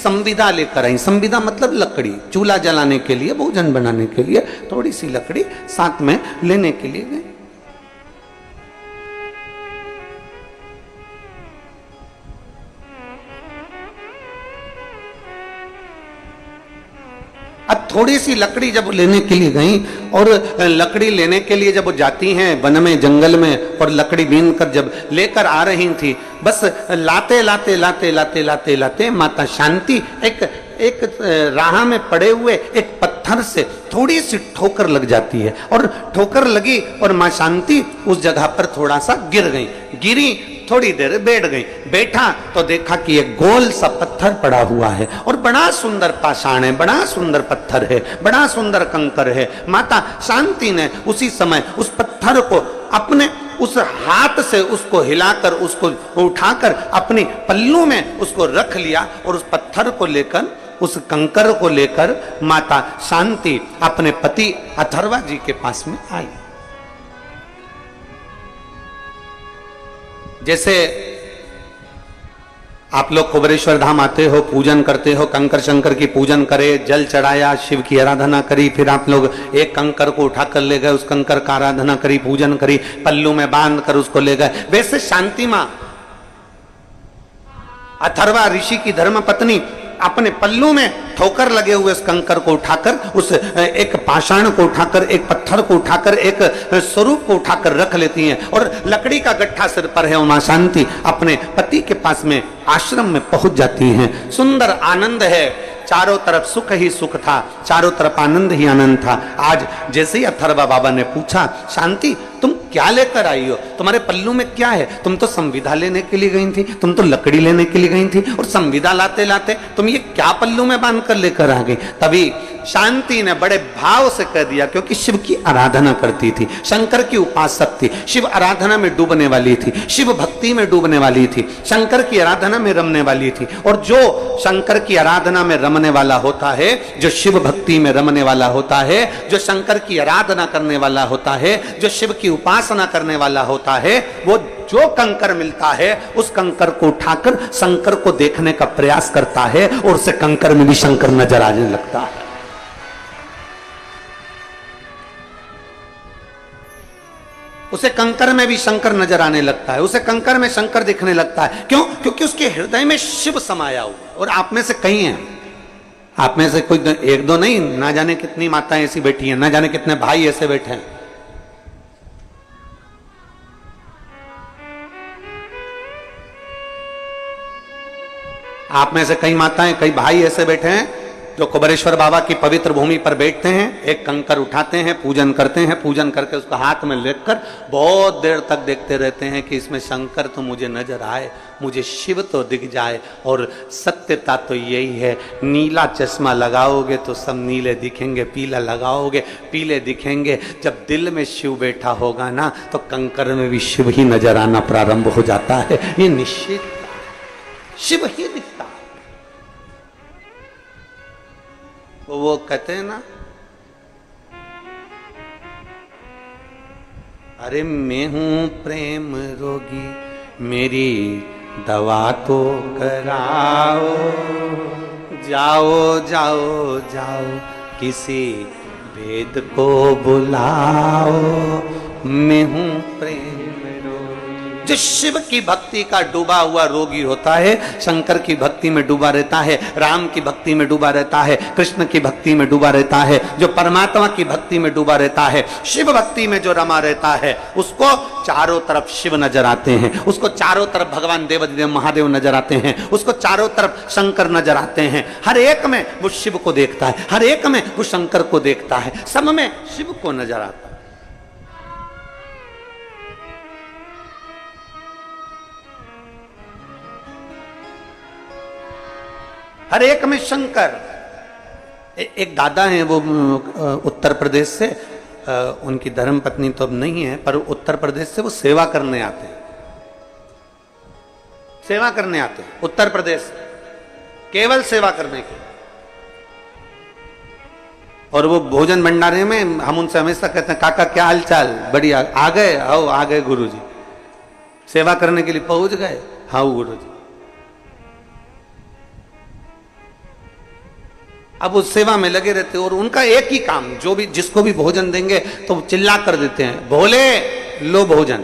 संविदा लेकर आई। संविदा मतलब लकड़ी, चूल्हा जलाने के लिए, भोजन बनाने के लिए थोड़ी सी लकड़ी साथ में लेने के लिए गए। अब थोड़ी सी लकड़ी जब लेने के लिए गई, और लकड़ी लेने के लिए जब वो जाती हैं वन में, जंगल में, और लकड़ी बीन कर जब लेकर आ रही थी, बस लाते लाते लाते लाते लाते लाते माता शांति एक राह में पड़े हुए एक पत्थर से थोड़ी सी ठोकर लग जाती है, और ठोकर लगी और मां शांति उस जगह पर थोड़ा सा गिर गई। गिरी, थोड़ी देर बैठ गई। बैठा तो देखा कि एक गोल सा पत्थर पड़ा हुआ है, और बड़ा सुंदर पाषाण है, बड़ा सुंदर पत्थर है, बड़ा सुंदर कंकर है। माता शांति ने उसी समय उस पत्थर को अपने उस हाथ से उसको हिलाकर, उसको उठाकर अपनी पल्लू में उसको रख लिया, और उस पत्थर को लेकर, उस कंकर को लेकर माता शांति अपने पति अथर्वा जी के पास में आई। जैसे आप लोग कुबेरेश्वर धाम आते हो, पूजन करते हो, कंकर शंकर की पूजन करे, जल चढ़ाया, शिव की आराधना करी, फिर आप लोग एक कंकर को उठाकर ले गए, उस कंकर का आराधना करी, पूजन करी, पल्लू में बांध कर उसको ले गए। वैसे शांति मां अथर्वा ऋषि की धर्म पत्नी अपने पल्लू में ठोकर लगे हुए उस कंकर को उठाकर, उस एक पाषाण को उठाकर, एक पत्थर को उठाकर, एक स्वरूप को उठाकर रख लेती हैं, और लकड़ी का गट्ठा सिर पर है, मां शांति अपने पति के पास में आश्रम में पहुंच जाती हैं। सुंदर आनंद है, चारों तरफ सुख ही सुख था, चारों तरफ आनंद ही आनंद था। आज जैसे ही अथर्वा बाबा ने पूछा, शांति तुम क्या लेकर आई हो, तुम्हारे पल्लू में क्या है? तुम तो संविदा लेने के लिए गई थी, तुम तो लकड़ी लेने के लिए गई थी, और संविदा लाते लाते तुम ये क्या पल्लू में बांध कर लेकर आ गई? तभी शांति ने बड़े भाव से कह दिया, क्योंकि शिव की आराधना करती थी, शंकर की उपासक थी, शिव आराधना में डूबने वाली थी, शिव भक्ति में डूबने वाली थी, शंकर की आराधना में रमने वाली थी। और जो शंकर की आराधना में रमने वाला होता है, जो शिव भक्ति में रमने वाला होता है, जो शंकर की आराधना करने वाला होता है, जो शिव की उपासना करने वाला होता है, वो जो कंकर मिलता है उस कंकर को उठाकर शंकर को देखने का प्रयास करता है, और उसे कंकर में भी शंकर नजर आने लगता है। उसे कंकर में भी शंकर नजर आने लगता है, उसे कंकर में शंकर दिखने लगता है। क्यों? क्योंकि उसके हृदय में शिव समाया हुआ। और आप में से कई हैं, आप में से कोई एक दो नहीं, ना जाने कितनी माताएं ऐसी बैठी हैं, ना जाने कितने भाई ऐसे बैठे हैं। आप में से कई माताएं, कई भाई ऐसे बैठे हैं जो कुबेरेश्वर बाबा की पवित्र भूमि पर बैठते हैं, एक कंकर उठाते हैं, पूजन करते हैं, पूजन करके उसको हाथ में लेकर बहुत देर तक देखते रहते हैं कि इसमें शंकर तो मुझे नजर आए, मुझे शिव तो दिख जाए। और सत्यता तो यही है, नीला चश्मा लगाओगे तो सब नीले दिखेंगे, पीला लगाओगे पीले दिखेंगे। जब दिल में शिव बैठा होगा ना, तो कंकर में भी शिव ही नजर आना प्रारंभ हो जाता है। ये निश्चित शिव ही दिखता है। तो वो कहते हैं ना, अरे मैं हूं प्रेम रोगी, मेरी दवा तो कराओ, जाओ जाओ जाओ किसी वेद को बुलाओ, मैं हूं प्रेम। जो शिव की भक्ति का डूबा हुआ रोगी होता है, शंकर की भक्ति में डूबा रहता है, राम की भक्ति में डूबा रहता है, कृष्ण की भक्ति में डूबा रहता है, जो परमात्मा की भक्ति में डूबा रहता है, शिव भक्ति में जो रमा रहता है, उसको चारों तरफ शिव नजर आते हैं, उसको चारों तरफ भगवान देवाधिदेव महादेव नजर आते हैं, उसको चारों तरफ शंकर नजर आते हैं। हर एक में वो शिव को देखता है, हर एक में वो शंकर को देखता है, सब में शिव को नजर आता है। हर एक में शंकर। एक दादा हैं, वो उत्तर प्रदेश से, उनकी धर्म पत्नी तो अब नहीं है, पर उत्तर प्रदेश से वो सेवा करने आते हैं, सेवा करने आते हैं उत्तर प्रदेश, केवल सेवा करने के। और वो भोजन भंडारे में हम उनसे हमेशा कहते हैं, काका क्या हाल चाल? बढ़िया। आ गए? आओ आ गए गुरुजी। सेवा करने के लिए पहुंच गए? हाँ गुरुजी। अब वो सेवा में लगे रहते और उनका एक ही काम, जो भी जिसको भी भोजन देंगे तो चिल्ला कर देते हैं, भोले लो भोजन,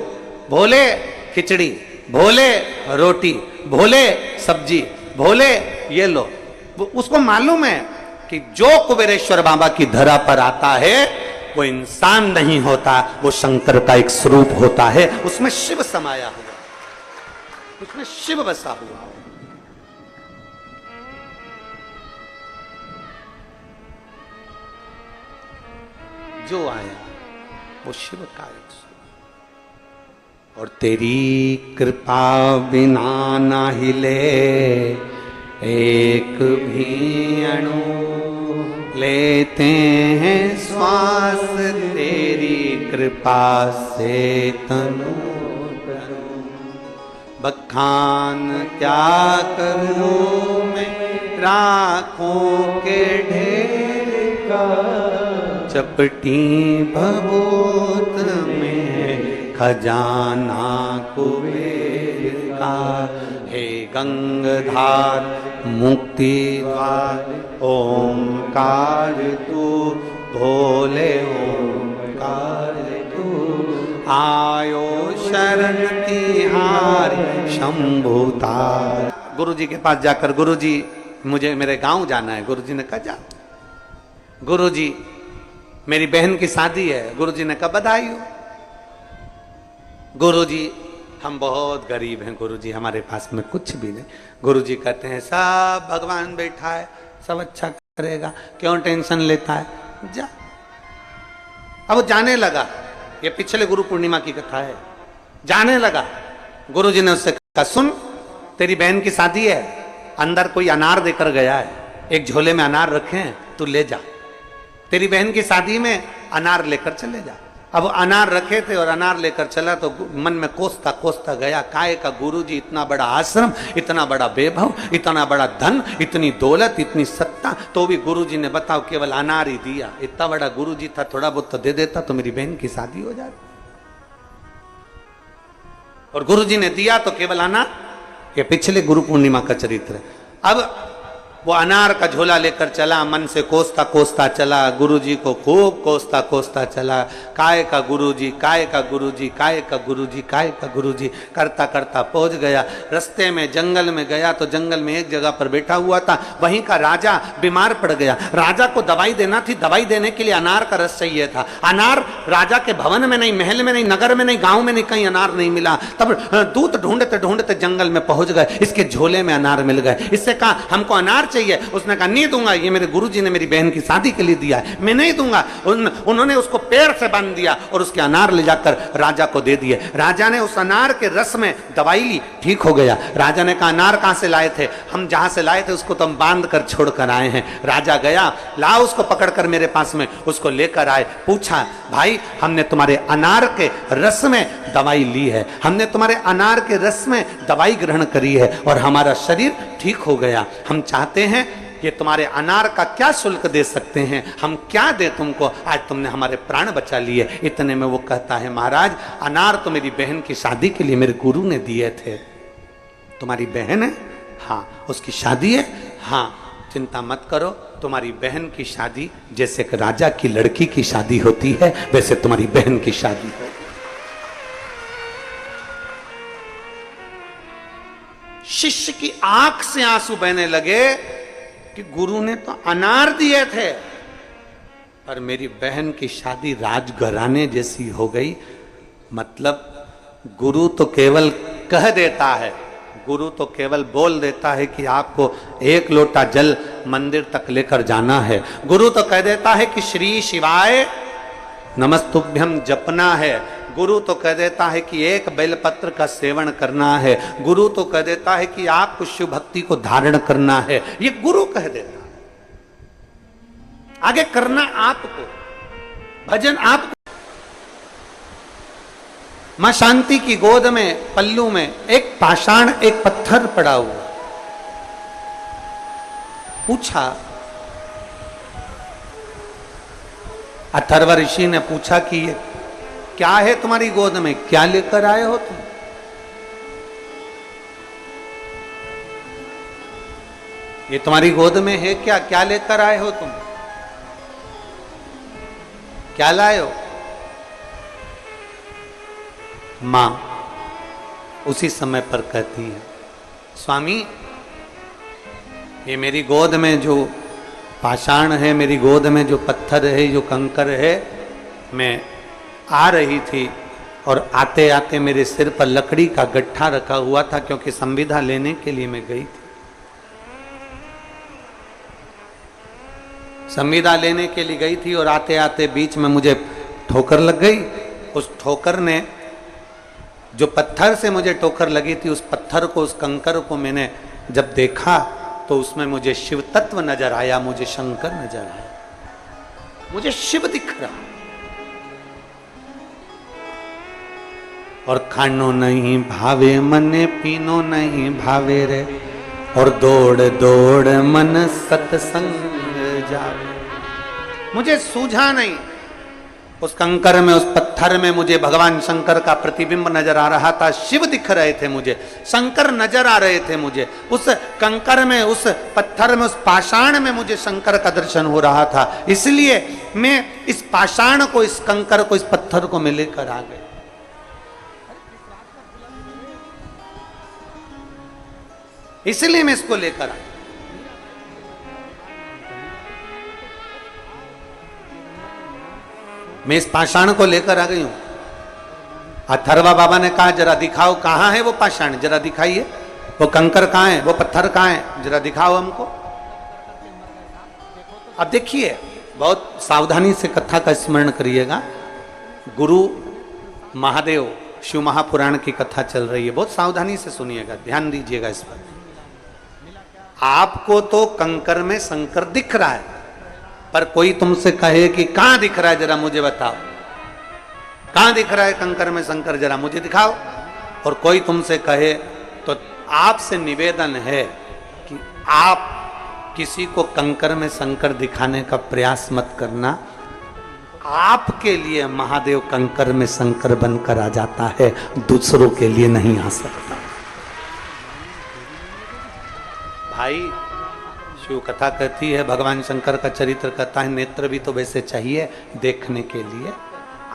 भोले खिचड़ी, भोले रोटी, भोले सब्जी, भोले ये लो। उसको मालूम है कि जो कुबेरेश्वर बाबा की धरा पर आता है वो इंसान नहीं होता, वो शंकर का एक स्वरूप होता है, उसमें शिव समाया हुआ, उसमें शिव बसा हुआ। जो आया वो शिव का एक स्वरूप। और तेरी कृपा बिना ना हिले एक भी अणु, लेते हैं श्वास तेरी कृपा से तनु तनु। बखान क्या करूं मैं राखों के ढेर का, चपटी भभूत में खजाना कुबेर का। हे गंगाधार मुक्ति द्वार ओंकार तू, भोले ओंकार तू। आयो शरण तिहार शंभुतार। गुरु जी के पास जाकर, गुरु जी मुझे मेरे गांव जाना है। गुरु जी ने कहा जा। गुरु जी मेरी बहन की शादी है। गुरु जी ने कहा बधाई हो। गुरु जी हम बहुत गरीब हैं गुरु जी, हमारे पास में कुछ भी नहीं। गुरु जी कहते हैं सब भगवान बैठा है, सब अच्छा करेगा, क्यों टेंशन लेता है, जा। अब वो जाने लगा, ये पिछले गुरु पूर्णिमा की कथा है। जाने लगा, गुरु जी ने उससे कहा सुन तेरी बहन की शादी है, अंदर कोई अनार देकर गया है, एक झोले में अनार रखे हैं, तू ले जा। तेरी बहन की शादी में अनार लेकर चले जा। अब अनार रखे थे और अनार लेकर चला तो मन में कोसता कोसता गया, काय का गुरुजी, इतना बड़ा आश्रम, इतना बड़ा वैभव, इतना बड़ा धन, इतनी दौलत, इतनी सत्ता, तो भी गुरुजी ने बताओ केवल अनार ही दिया। इतना बड़ा गुरुजी था, थोड़ा बहुत तो दे देता तो मेरी बहन की शादी हो जाती। और गुरुजी ने दिया तो केवल अनार। ये पिछले गुरु पूर्णिमा का चरित्र है। अब वो अनार का झोला लेकर चला, मन से कोसता कोसता चला, गुरुजी को खूब कोसता कोसता चला। काय का गुरुजी, काय का गुरुजी, काय का गुरुजी, काय का गुरुजी करता करता पहुंच गया। रास्ते में जंगल में गया तो जंगल में एक जगह पर बैठा हुआ था, वहीं का राजा बीमार पड़ गया। राजा को दवाई देना थी, दवाई देने के लिए अनार का रस चाहिए था। अनार राजा के भवन में नहीं, महल में नहीं, नगर में नहीं, गांव में नहीं, कहीं अनार नहीं मिला। तब दूत ढूंढते ढूंढते जंगल में पहुंच गए, इसके झोले में अनार मिल गए। इससे कहा हमको अनार चाहिए। उसने कहा नहीं दूंगा, ये मेरे गुरुजी ने मेरी बहन की शादी के लिए दिया है, मैं नहीं दूंगा। उन्होंने उसको पेड़ से बांध दिया और उसके अनार ले जाकर राजा को दे दिए। राजा ने उस अनार के रस में दवाई ली, ठीक हो गया। राजा ने कहा अनार कहां से लाए थे? हम जहां से लाए थे उसको तो हम बांध कर छोड़ कर आए हैं। राजा गया, ला उसको पकड़कर मेरे पास में, उसको लेकर आए। पूछा भाई हमने तुम्हारे अनार के रस में दवाई ली है, हमने तुम्हारे अनार के रस में दवाई ग्रहण करी है और हमारा शरीर ठीक हो गया। हम चाहते हैं ये तुम्हारे अनार का क्या शुल्क दे सकते हैं, हम क्या दे तुमको, आज तुमने हमारे प्राण बचा लिए। इतने में वो कहता है महाराज अनार तो मेरी बहन की शादी के लिए मेरे गुरु ने दिए थे। तुम्हारी बहन है? हाँ। उसकी शादी है? हाँ। चिंता मत करो, तुम्हारी बहन की शादी जैसे एक राजा की लड़की की शादी होती है वैसे तुम्हारी बहन की शादी हो। शिष्य की आंख से आंसू बहने लगे कि गुरु ने तो अनार दिए थे पर मेरी बहन की शादी राजघराने जैसी हो गई। मतलब गुरु तो केवल कह देता है, गुरु तो केवल बोल देता है कि आपको एक लोटा जल मंदिर तक लेकर जाना है। गुरु तो कह देता है कि श्री शिवाय नमस्तुभ्यम जपना है। गुरु तो कह देता है कि एक बेलपत्र का सेवन करना है। गुरु तो कह देता है कि आपको शिव भक्ति को धारण करना है। ये गुरु कह देता है, आगे करना आपको, भजन आपको। मां शांति की गोद में पल्लू में एक पाषाण, एक पत्थर पड़ा हुआ। पूछा, अथर्व ऋषि ने पूछा कि ये क्या है तुम्हारी गोद में, क्या लेकर आए हो तुम? ये तुम्हारी गोद में है क्या? क्या लेकर आए हो तुम? क्या लाए हो? मां उसी समय पर कहती है, स्वामी ये मेरी गोद में जो पाषाण है, मेरी गोद में जो पत्थर है, जो कंकर है, मैं आ रही थी और आते आते मेरे सिर पर लकड़ी का गट्ठा रखा हुआ था, क्योंकि संविदा लेने के लिए मैं गई थी। संविदा लेने के लिए गई थी और आते आते बीच में मुझे ठोकर लग गई। उस ठोकर ने, जो पत्थर से मुझे ठोकर लगी थी, उस पत्थर को, उस कंकर को मैंने जब देखा तो उसमें मुझे शिव तत्व नजर आया, मुझे शंकर नजर आया, मुझे शिव दिख रहा। और खानो नहीं भावे मने, पीनो नहीं भावे रे, और दौड़ दौड़ मन सत्संग जावे। मुझे सूझा नहीं। उस कंकर में, उस पत्थर में मुझे भगवान शंकर का प्रतिबिंब नजर आ रहा था, शिव दिख रहे थे मुझे, शंकर नजर आ रहे थे मुझे। उस कंकर में, उस पत्थर में, उस पाषाण में मुझे शंकर का दर्शन हो रहा था। इसलिए मैं इस पाषाण को, इस कंकर को, इस पत्थर को मैं लेकर आ गया। इसलिए मैं इसको लेकर आया। मैं इस पाषाण को लेकर आ गई हूं। अथर्वा बाबा ने कहा, जरा दिखाओ कहां है वो पाषाण, जरा दिखाइए, वो कंकर कहां है, वो पत्थर कहां है, जरा दिखाओ हमको। अब देखिए, बहुत सावधानी से कथा का स्मरण करिएगा। गुरु महादेव शिव महापुराण की कथा चल रही है, बहुत सावधानी से सुनिएगा, ध्यान दीजिएगा इस पर। आपको तो कंकर में शंकर दिख रहा है, पर कोई तुमसे कहे कि कहां दिख रहा है, जरा मुझे बताओ, कहां दिख रहा है कंकर में शंकर, जरा मुझे दिखाओ। और कोई तुमसे कहे तो आपसे निवेदन है कि आप किसी को कंकर में शंकर दिखाने का प्रयास मत करना। आपके लिए महादेव कंकर में शंकर बनकर आ जाता है, दूसरों के लिए नहीं आ सकता। भाई शिव कथा कहती है, भगवान शंकर का चरित्र कहता है, नेत्र भी तो वैसे चाहिए देखने के लिए।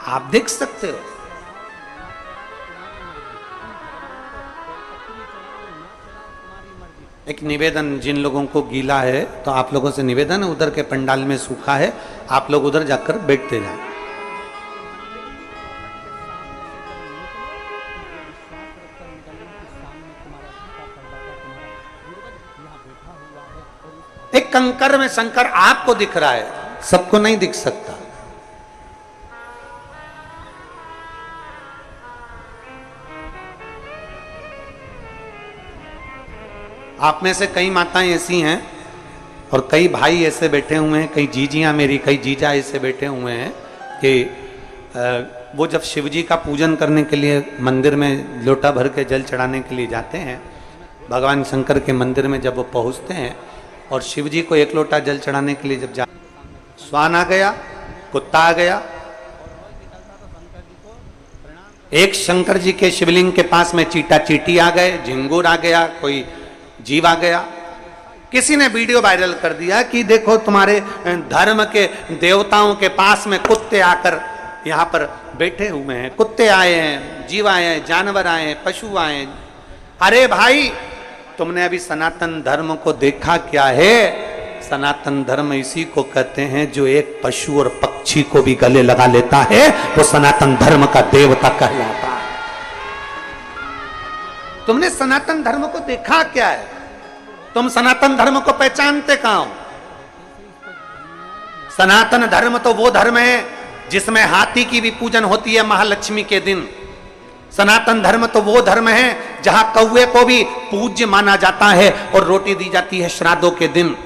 आप देख सकते हो। एक निवेदन, जिन लोगों को गीला है तो आप लोगों से निवेदन है, उधर के पंडाल में सूखा है, आप लोग उधर जाकर बैठते जाए। एक कंकर में शंकर आपको दिख रहा है, सबको नहीं दिख सकता। आप में से कई माताएं ऐसी हैं और कई भाई ऐसे बैठे हुए हैं, कई जीजियां मेरी, कई जीजा ऐसे बैठे हुए हैं कि वो जब शिव जी का पूजन करने के लिए मंदिर में लोटा भर के जल चढ़ाने के लिए जाते हैं, भगवान शंकर के मंदिर में जब वो पहुंचते हैं और शिव जी को एक लोटा जल चढ़ाने के लिए जब जा, स्वान आ गया, कुत्ता आ गया, एक शंकर जी के शिवलिंग के पास में चीटा चीटी आ गए, झिंगुर आ गया, कोई जीव आ गया। किसी ने वीडियो वायरल कर दिया कि देखो तुम्हारे धर्म के देवताओं के पास में कुत्ते आकर यहाँ पर बैठे हुए हैं, कुत्ते आए हैं, जीव आए हैं, जानवर आए हैं, पशु आए हैं। अरे भाई, तुमने अभी सनातन धर्म को देखा क्या है? सनातन धर्म इसी को कहते हैं जो एक पशु और पक्षी को भी गले लगा लेता है, वो सनातन धर्म का देवता कहलाता है। तुमने सनातन धर्म को देखा क्या है? तुम सनातन धर्म को पहचानते कहां हो? सनातन धर्म तो वो धर्म है जिसमें हाथी की भी पूजन होती है महालक्ष्मी के दिन। सनातन धर्म तो वो धर्म है जहां कौवे को भी पूज्य माना जाता है और रोटी दी जाती है श्राद्धों के दिन।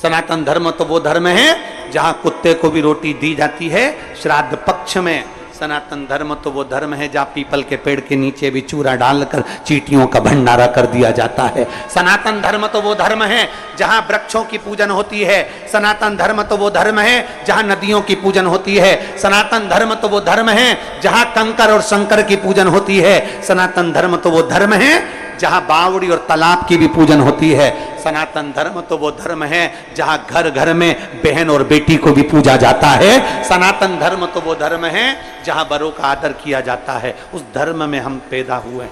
सनातन धर्म तो वो धर्म है जहां कुत्ते को भी रोटी दी जाती है श्राद्ध पक्ष में। सनातन धर्म तो वो धर्म है जहां पीपल के पेड़ के नीचे भी चूरा डालकर चींटियों का भंडारा कर दिया जाता है। सनातन धर्म तो वो धर्म है जहां वृक्षों की पूजन होती है। सनातन धर्म तो वो धर्म है जहां नदियों की पूजन होती है। सनातन धर्म तो वो धर्म है जहां कंकर और शंकर की पूजन होती है। सनातन धर्म तो वो धर्म है जहां बावड़ी और तालाब की भी पूजन होती है। सनातन धर्म तो वो धर्म है जहां घर घर में बहन और बेटी को भी पूजा जाता है। सनातन धर्म तो वो धर्म है जहां बड़ों का आदर किया जाता है। उस धर्म में हम पैदा हुए,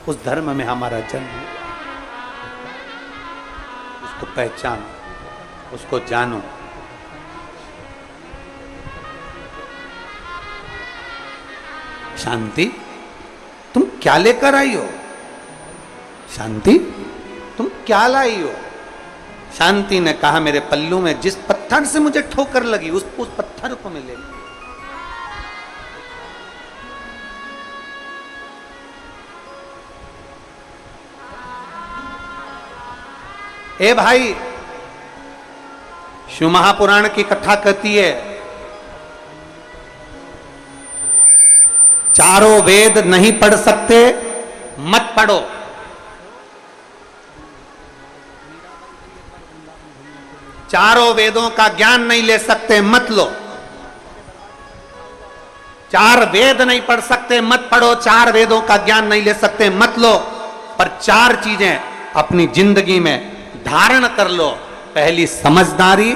उस धर्म में हमारा जन्म हुआ। उसको पहचानो, उसको जानो। शांति, तुम क्या लेकर आई हो? शांति, तुम क्या लाई हो? शांति ने कहा, मेरे पल्लू में जिस पत्थर से मुझे ठोकर लगी उस पत्थर को मैं ले लूं। ए भाई, शिव महापुराण की कथा कहती है, चारों वेद नहीं पढ़ सकते मत पढ़ो। चारों वेदों का ज्ञान नहीं ले सकते मत लो। चार वेद नहीं पढ़ सकते मत पढ़ो। चार वेदों का ज्ञान नहीं ले सकते मत लो। पर चार चीजें अपनी जिंदगी में धारण कर लो। पहली समझदारी,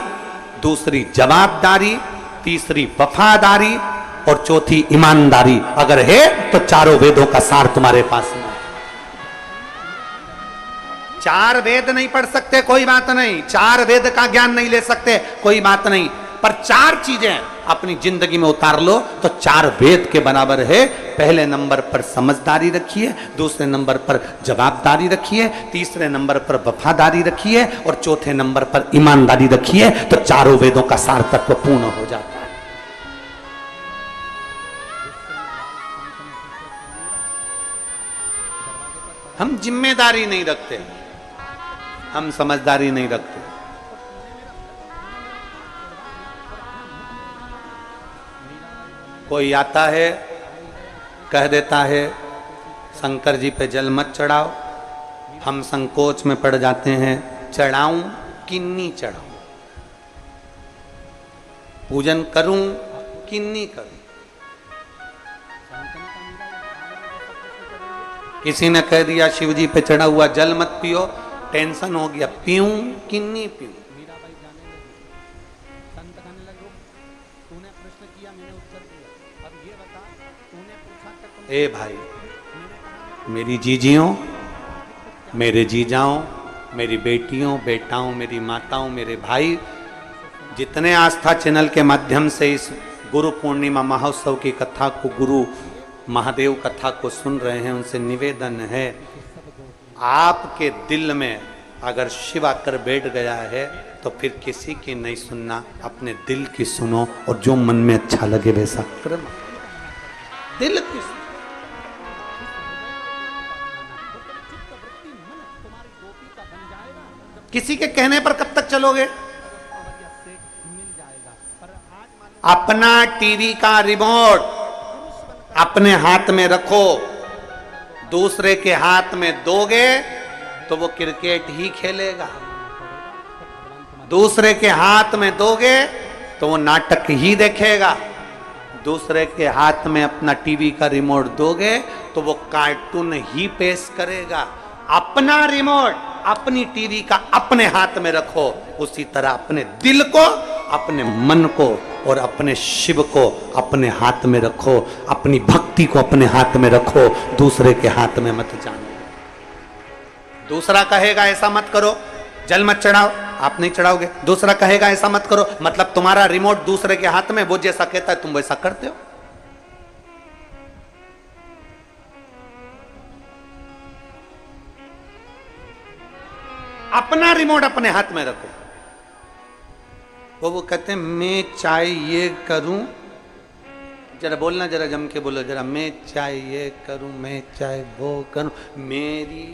दूसरी जवाबदारी, तीसरी वफादारी और चौथी ईमानदारी अगर है तो चारों वेदों का सार तुम्हारे पास में। चार वेद नहीं पढ़ सकते कोई बात नहीं, चार वेद का ज्ञान नहीं ले सकते कोई बात नहीं, पर चार चीजें अपनी जिंदगी में उतार लो तो चार वेद के बराबर है। पहले नंबर पर समझदारी रखिए, दूसरे नंबर पर जवाबदारी रखिए, तीसरे नंबर पर वफादारी रखिए और चौथे नंबर पर ईमानदारी रखिए, तो चारों वेदों का सार तत्व पूर्ण हो जाता है। हम जिम्मेदारी नहीं रखते, हम समझदारी नहीं रखते। कोई आता है कह देता है शंकर जी पे जल मत चढ़ाओ, हम संकोच में पड़ जाते हैं, चढ़ाऊं कि नहीं चढ़ाऊं, पूजन करूं कि नहीं करूं। किसी ने कह दिया शिव जी पे चढ़ा हुआ जल मत पियो, टेंशन हो गया, पीऊं कि नहीं पीऊं। ए भाई, मेरी जीजियों, मेरे जीजाओं, मेरी बेटियों, बेटाओं, मेरी माताओं, मेरे भाई, जितने आस्था चैनल के माध्यम से इस गुरु पूर्णिमा महोत्सव की कथा को, गुरु महादेव कथा को सुन रहे हैं, उनसे निवेदन है, आपके दिल में अगर शिव आकर बैठ गया है तो फिर किसी की नहीं सुनना, अपने दिल की सुनो और जो मन में अच्छा लगे वैसा करना। दिल की सुनो। किसी के कहने पर कब तक चलोगे? अपना टीवी का रिमोट अपने हाथ में रखो, दूसरे के हाथ में दोगे तो वो क्रिकेट ही खेलेगा, दूसरे के हाथ में दोगे तो वो नाटक ही देखेगा, दूसरे के हाथ में अपना टीवी का रिमोट दोगे तो वो कार्टून ही पेश करेगा। अपना रिमोट, अपनी टीवी का अपने हाथ में रखो, उसी तरह अपने दिल को, अपने मन को और अपने शिव को अपने हाथ में रखो, अपनी भक्ति को अपने हाथ में रखो, दूसरे के हाथ में मत जानो। दूसरा कहेगा ऐसा मत करो, जल मत चढ़ाओ, आप नहीं चढ़ाओगे, दूसरा कहेगा ऐसा मत करो, मतलब तुम्हारा रिमोट दूसरे के हाथ में, वो जैसा कहता है तुम वैसा करते हो। अपना रिमोट अपने हाथ में रखो। वो कहते हैं मैं चाहे ये करूं, जरा बोलना, जरा जम के बोलो जरा, मैं चाहे ये करूं, मैं चाहे वो करूं, मेरी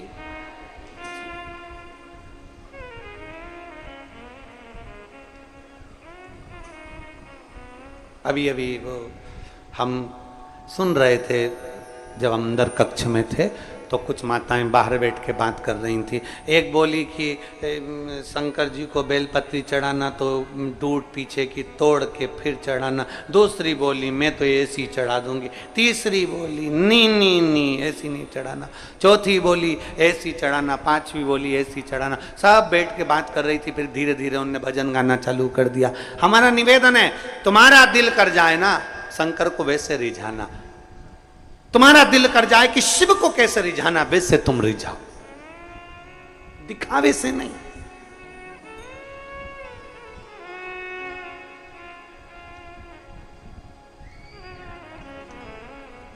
अभी अभी वो हम सुन रहे थे जब अंदर कक्ष में थे, तो कुछ माताएं बाहर बैठ के बात कर रही थी। एक बोली कि शंकर जी को बेलपत्री चढ़ाना तो दूध पीछे की तोड़ के फिर चढ़ाना। दूसरी बोली मैं तो ऐसी चढ़ा दूंगी। तीसरी बोली नी ऐसी नहीं चढ़ाना। चौथी बोली ऐसी चढ़ाना। पांचवी बोली ऐसी चढ़ाना। सब बैठ के बात कर रही थी। फिर धीरे धीरे उनने भजन गाना चालू कर दिया। हमारा निवेदन है, तुम्हारा दिल कर जाए ना शंकर को वैसे रिझाना। तुम्हारा दिल कर जाए कि शिव को कैसे रिझाना, वैसे तुम रिझाओ, दिखावे से नहीं।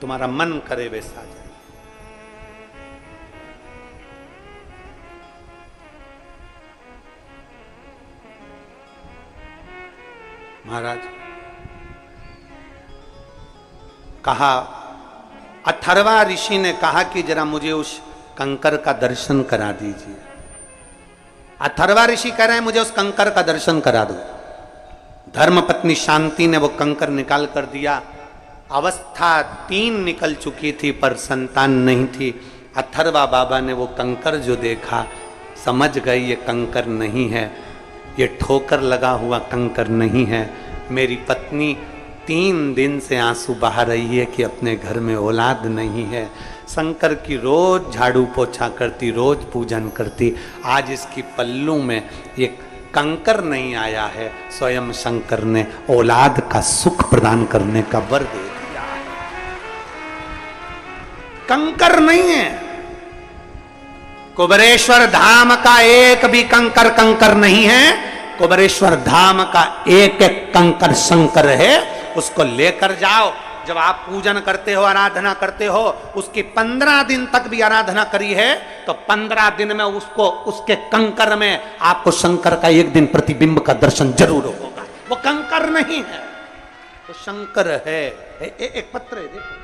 तुम्हारा मन करे वैसा जाए। महाराज कहा, अथर्वा ऋषि ने कहा कि जरा मुझे उस कंकर का दर्शन करा दीजिए। अथर्वा ऋषि कह रहे हैं मुझे उस कंकर का दर्शन करा दो। धर्मपत्नी शांति ने वो कंकर निकाल कर दिया। अवस्था 3 निकल चुकी थी पर संतान नहीं थी। अथर्वा बाबा ने वो कंकर जो देखा समझ गए ये कंकर नहीं है, ये ठोकर लगा हुआ कंकर नहीं है। मेरी पत्नी 3 दिन से आंसू बहा रही है कि अपने घर में औलाद नहीं है। शंकर की रोज झाड़ू पोछा करती, रोज पूजन करती, आज इसकी पल्लू में ये कंकर नहीं आया है। स्वयं शंकर ने औलाद का सुख प्रदान करने का वर दे दिया है। कंकर नहीं है। कुबेरेश्वर धाम का एक भी कंकर नहीं है। कुबेरेश्वर धाम का एक एक कंकर शंकर है। उसको लेकर जाओ। जब आप पूजन करते हो, आराधना करते हो, उसकी 15 दिन तक भी आराधना करी है तो 15 दिन में उसको, उसके कंकर में आपको शंकर का एक दिन प्रतिबिंब का दर्शन जरूर होगा। वो कंकर नहीं है, वो शंकर है। एक पत्र है देखो।